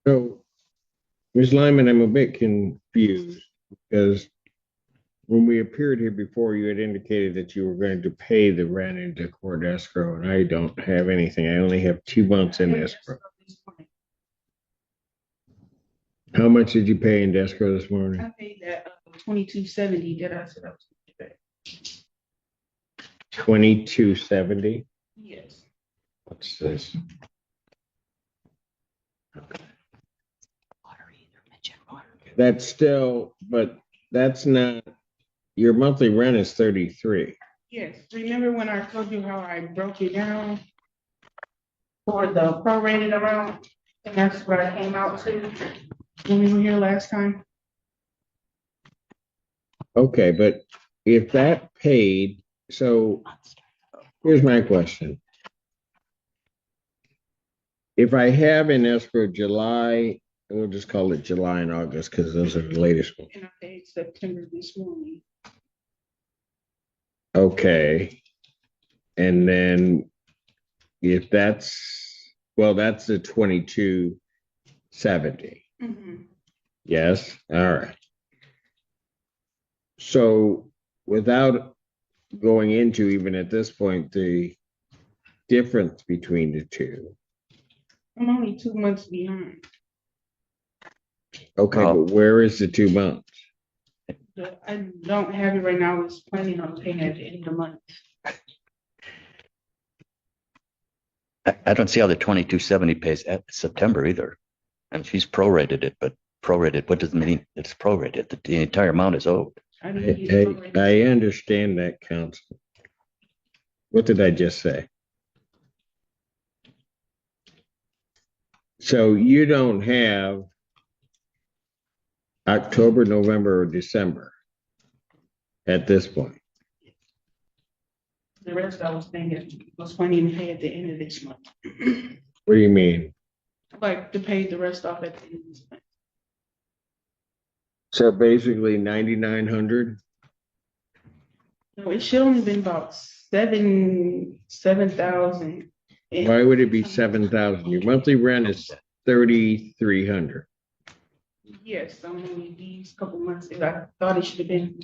So, Ms. Lyman, I'm a bit confused because when we appeared here before, you had indicated that you were going to pay the rent into court escrow, and I don't have anything. I only have 2 months in escrow. How much did you pay in escrow this morning? I paid that 2270 that I said I was going to pay. 2270. Yes. What's this? That's still, but that's not, your monthly rent is 33. Yes. Remember when I told you how I broke it down for the prorated amount? And that's what I came out to when we were here last time. Okay, but if that paid, so here's my question. If I have in escrow July, we'll just call it July and August because those are the latest ones. And I paid September this morning. Okay. And then if that's, well, that's the 2270. Mhm. Yes. All right. So without going into even at this point, the difference between the two. I'm only 2 months behind. Okay, Well, but where is the 2 months? I don't have it right now. I was planning on paying at the end of the month. I don't see how the 2270 pays at September either. And she's prorated it, but prorated, what does it mean? It's prorated. The entire amount is owed. I didn't use I prorated. I understand that, Counsel. What did I just say? So you don't have October, November, or December at this point. The rest I was thinking was planning to pay at the end of this month. What do you mean? Like to pay the rest off at the end of this month. So basically 9,900. No, it should only been about 7,000. Why would it be 7,000? Your monthly rent is 3,300. Yes, only these couple months. I thought it should have been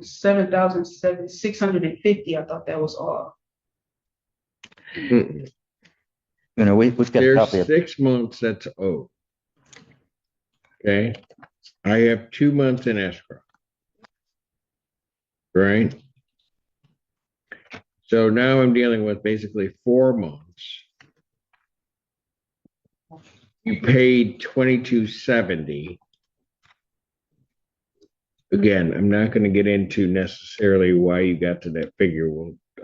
7,650. I thought that was all. Mm-mm. We've got a There's copy of 6 months that's owed. Okay. I have 2 months in escrow. Right. So now I'm dealing with basically 4 months. You paid 2270. Again, I'm not going to get into necessarily why you got to that figure.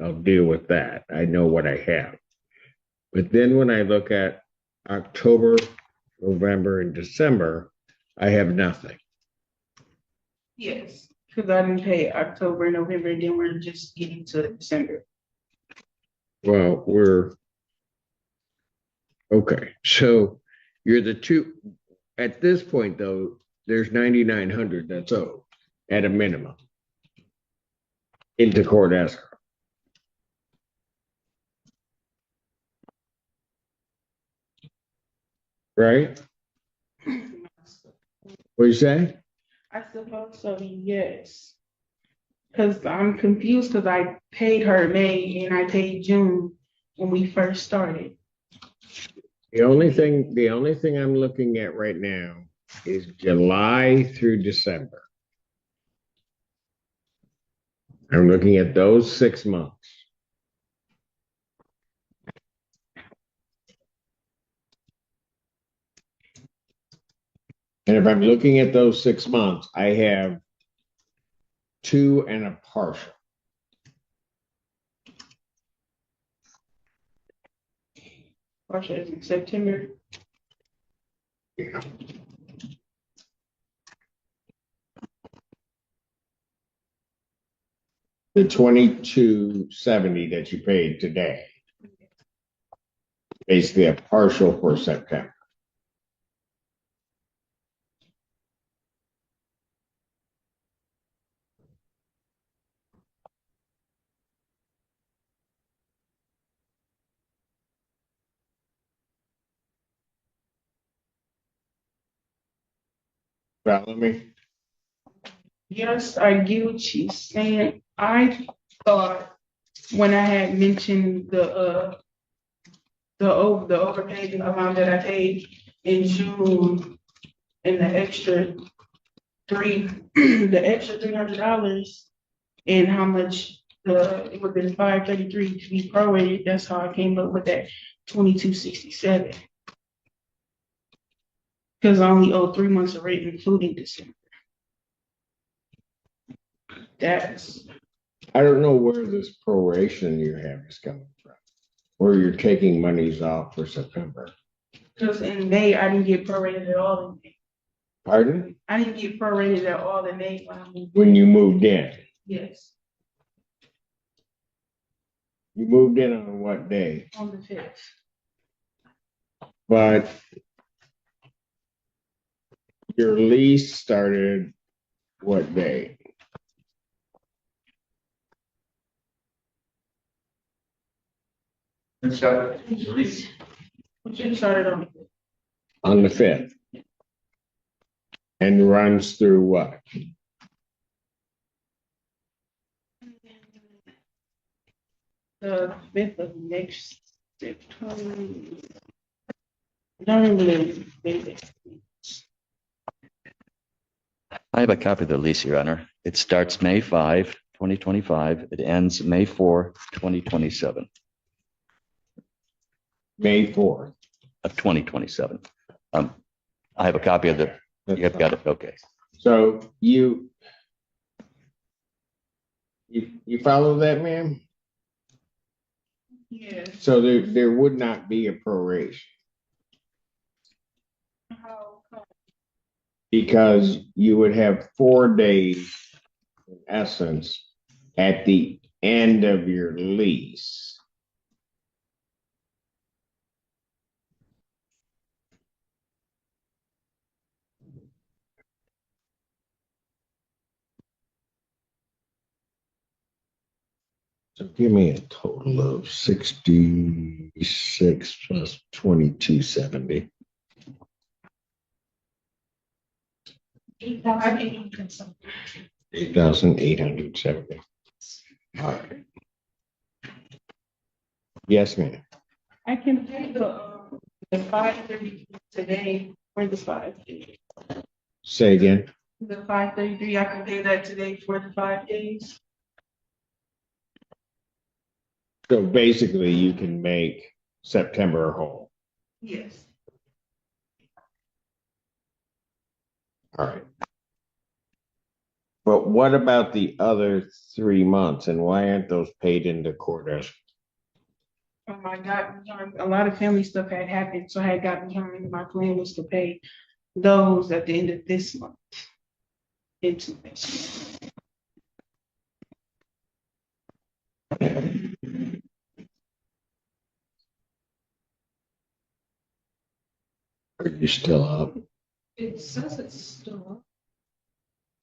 I'll deal with that. I know what I have. But then when I look at October, November, and December, I have nothing. Yes, because I didn't pay October, November, and then we're just getting to December. Well, we're okay. So you're the two at this point, though, there's 9,900 that's owed at a minimum into court escrow. Right? What do you say? I suppose so, yes. Because I'm confused because I paid her May and I paid June when we first started. The only thing I'm looking at right now is July through December. I'm looking at those 6 months. And if I'm looking at those 6 months, I have two and a partial. Partial is in September. Yeah. The 2270 that you paid today, basically a partial for September. Follow me? Yes, I get what you're saying. I thought when I had mentioned the overpaid amount that I paid in June and the extra the extra $300 and how much it would have been 533 to be prorated. That's how I came up with that 2267. Because I only owe 3 months of rent, including December. That's I don't know where this proration you have is coming from, where you're taking monies off for September. because in May I didn't get prorated at all. In May. Pardon? I didn't get prorated at all in May When you moved in. Yes, You moved in on what day? on the 5th. But your lease started what day? Which you started on. On the 5th. And runs through what? The 5th of next September. Don't really think it. I have a copy of the lease, Your Honor. It starts May 5, 2025. It ends May 4, 2027 May 4th. of 2027. I have a copy of the, you've got it, okay. So you follow that, ma'am? Yes. So there would not be a proration How come? because you would have 4 days in essence at the end of your lease. So give me a total of 66 plus 2270. 8,870. All right. Yes, ma'am. I can pay the 533 today for the 5 days. Say again. The 533, I can pay that today for the 5 days. So basically, you can make September whole. Yes. All right. But what about the other 3 months, and why aren't those paid into court escrow? Oh my God, a lot of family stuff had happened, so I had got behind. My plan was to pay those at the end of this month. Into next month. Are you still up? It says it's still up.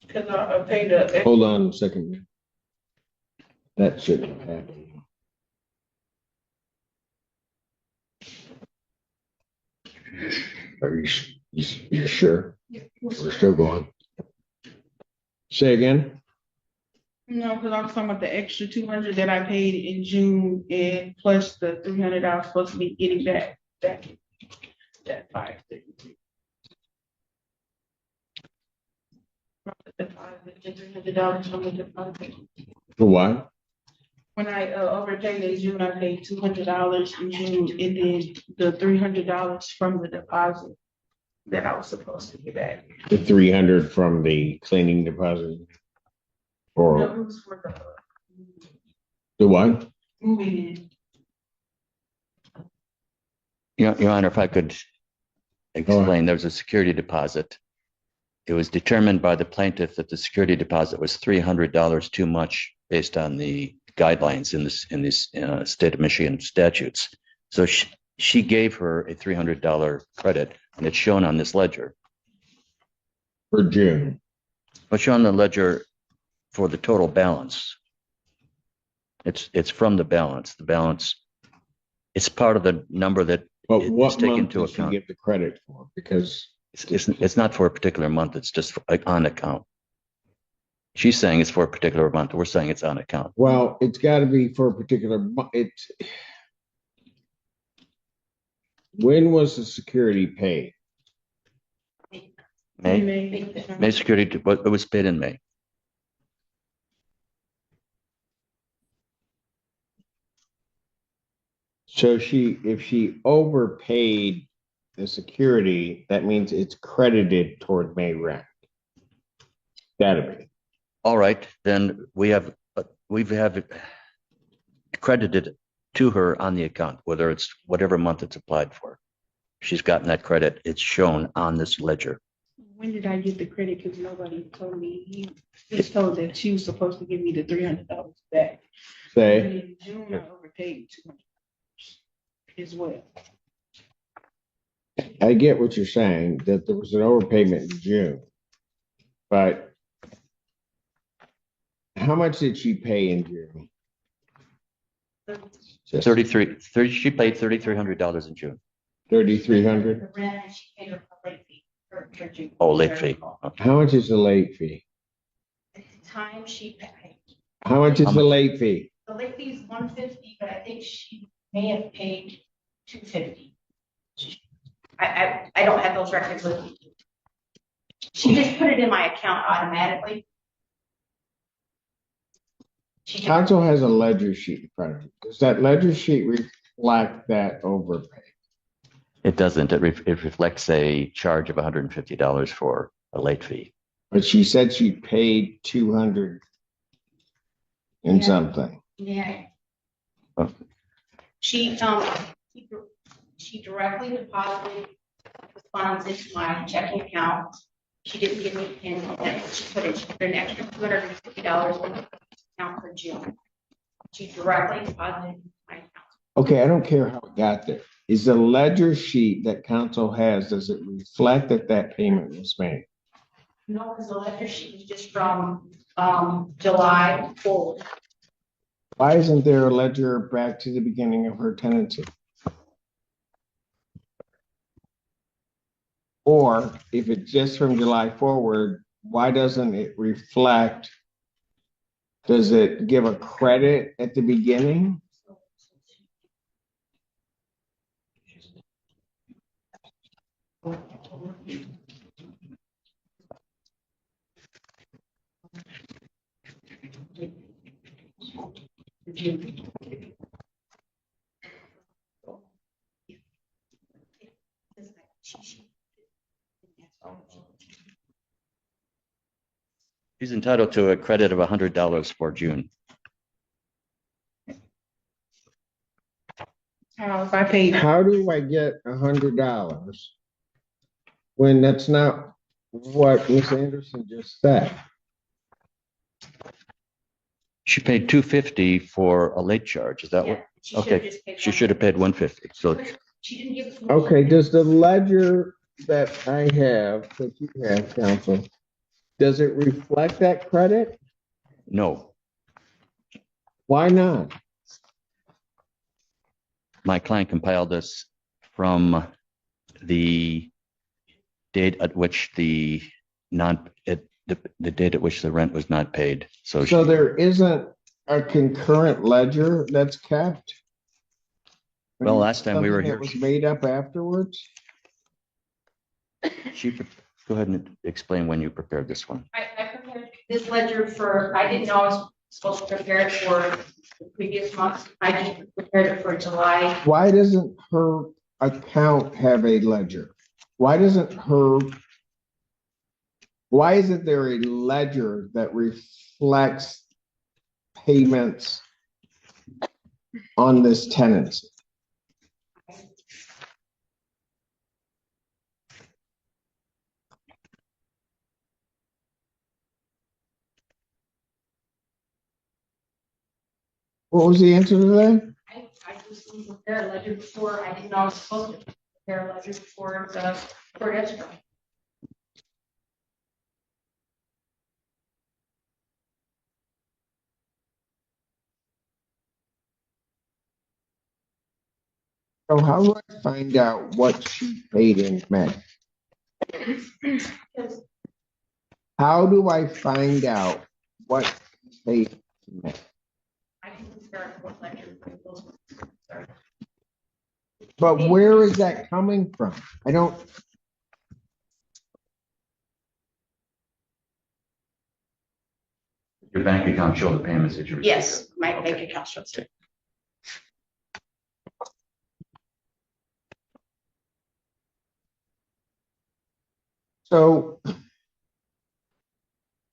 Because I paid a. Hold on a second. That shouldn't have happened. Are you sure? Yeah. We're still going. Say again. No, because I'm talking about the extra 200 that I paid in June and plus the 300 I was supposed to be getting back that 533. The $300 from the deposit. For what? When I overpaid in June, I paid $200 in June, and then the $300 from the deposit that I was supposed to get back. The 300 from the cleaning deposit? Or No, it was for the what? moving in. Your Honor, if I could explain, there was a security deposit. It was determined by the plaintiff that the security deposit was $300 too much based on the guidelines in this state of Michigan statutes. So she gave her a $300 credit, and it's shown on this ledger. For June. But shown on the ledger for the total balance. It's from the balance. The balance. It's part of the number that But is what taken month into does she account. get the credit for? Because It's not for a particular month. It's just like on account. She's saying it's for a particular month. We're saying it's on account. Well, it's got to be for a particular, it's, when was the security paid? May security, but it was paid in May. So if she overpaid the security, that means it's credited toward May rent. Gotta be. All right, then we've credited to her on the account, whether it's whatever month it's applied for. She's gotten that credit. It's shown on this ledger. When did I get the credit? Because nobody told me. He just told that she was supposed to give me the $300 back. Say, In June, I overpaid $200 as well. I get what you're saying, that there was an overpayment in June. But how much did she pay in June? Just 30, she paid $3,300 in June. 3,300? The rent, and she paid her late fee for June. Oh, late fee. Okay. How much is the late fee? At the time she paid, How much is the late fee? the late fee is $150, but I think she may have paid $250. I don't have those records with me. She just put it in my account automatically. She just, Council has a ledger sheet in front of you. Does that ledger sheet reflect that overpay? It doesn't. It reflects a charge of $150 for a late fee. But she said she paid 200 and Yeah. something. yeah. Oh. She directly deposited the funds into my checking account. She didn't give me a pin. She put an extra $250 in the account for June. She directly deposited into my account. Okay, I don't care how it got there. Is the ledger sheet that council has, does it reflect that that payment was made? No, because the ledger sheet is just from July forward. Why isn't there a ledger back to the beginning of her tenancy? Or if it's just from July forward, why doesn't it reflect? Does it give a credit at the beginning? She's entitled to a credit of $100 for June. How if I paid How do I get $100 when that's not what Ms. Anderson just said? She paid $250 for a late charge. Is that Yeah, what? she should have Okay, just paid she should have paid $150. So She didn't give us. Okay, does the ledger that I have, that you have, counsel, does it reflect that credit? no, Why not? my client compiled this from the date at which the date at which the rent was not paid. So There isn't a concurrent ledger that's kept? Well, last time we were Something here, that was made up afterwards? go ahead and explain when you prepared this one. I prepared this ledger I didn't know I was supposed to prepare it for the previous month. I just prepared it for July. Why doesn't her account have a ledger? Why isn't there a ledger that reflects payments on this tenancy? What was the answer to that? I just didn't prepare a ledger before. I didn't know I was supposed to prepare a ledger before for escrow. So how do I find out what she paid in May? Because How do I find out what they meant? I can start with ledger. But where is that coming from? I don't, Your bank account show the payments that you received? Yes, my bank Okay. account shows it. so.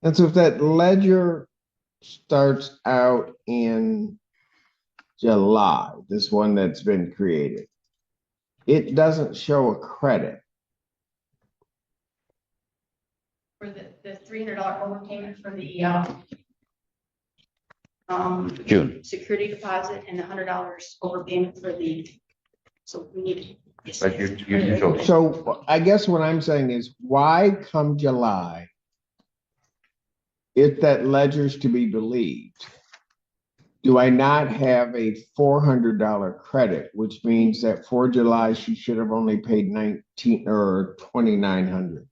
And so if that ledger starts out in July, this one that's been created, it doesn't show a credit. For the $300 overpayment for the June. security deposit and the $100 overpayment for the, so we need to. But you showed. So I guess what I'm saying is, why come July, if that ledger's to be believed, do I not have a $400 credit, which means that for July, she should have only paid 19 or 2,900?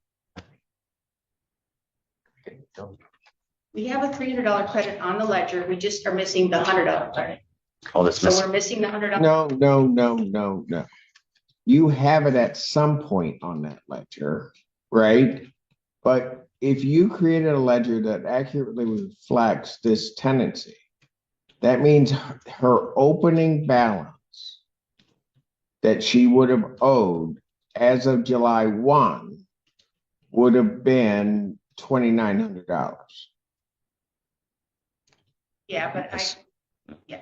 We have a $300 credit on the ledger. We just are missing the $100 credit. Oh, that's So we're missing. missing the $100. No. You have it at some point on that ledger, right? But if you created a ledger that accurately reflects this tenancy, that means her opening balance that she would have owed as of July 1 would have been $2,900. Yeah, but Yes. yeah,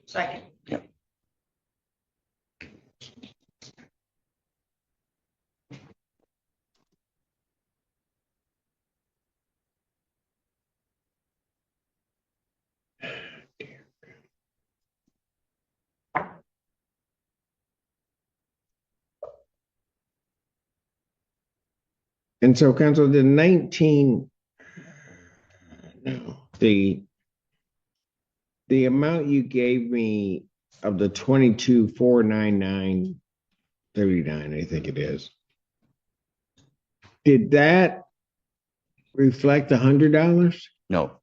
so I can. Yep. And so, council, the 19, no, the amount you gave me of the 22,499.39, I think it is. Did that reflect $100? No,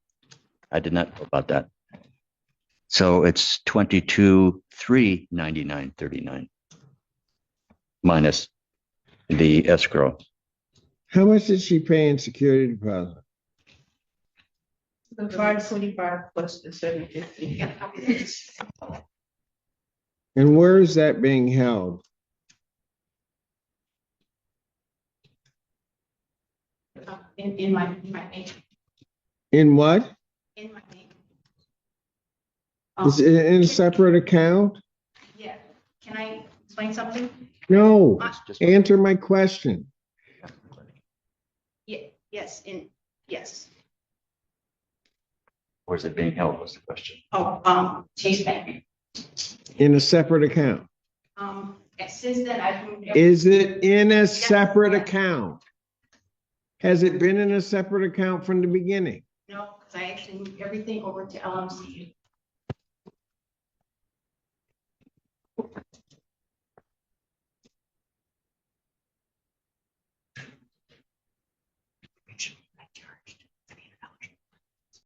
I did not know about that. So it's 22,399.39 minus the escrow. How much did she pay in security deposit? The 525 plus the 750. And where is that being held? In my bank, In what? in my bank. Is it in a separate account? Yeah, can I explain something? No, It's just- answer my question. Yeah, yes, yes. Where's it being held was the question. Oh, Chase Bank. In a separate account. It says that I've moved. Is it in a separate account? Has it been in a separate account from the beginning? No, because I actually moved everything over to LMC.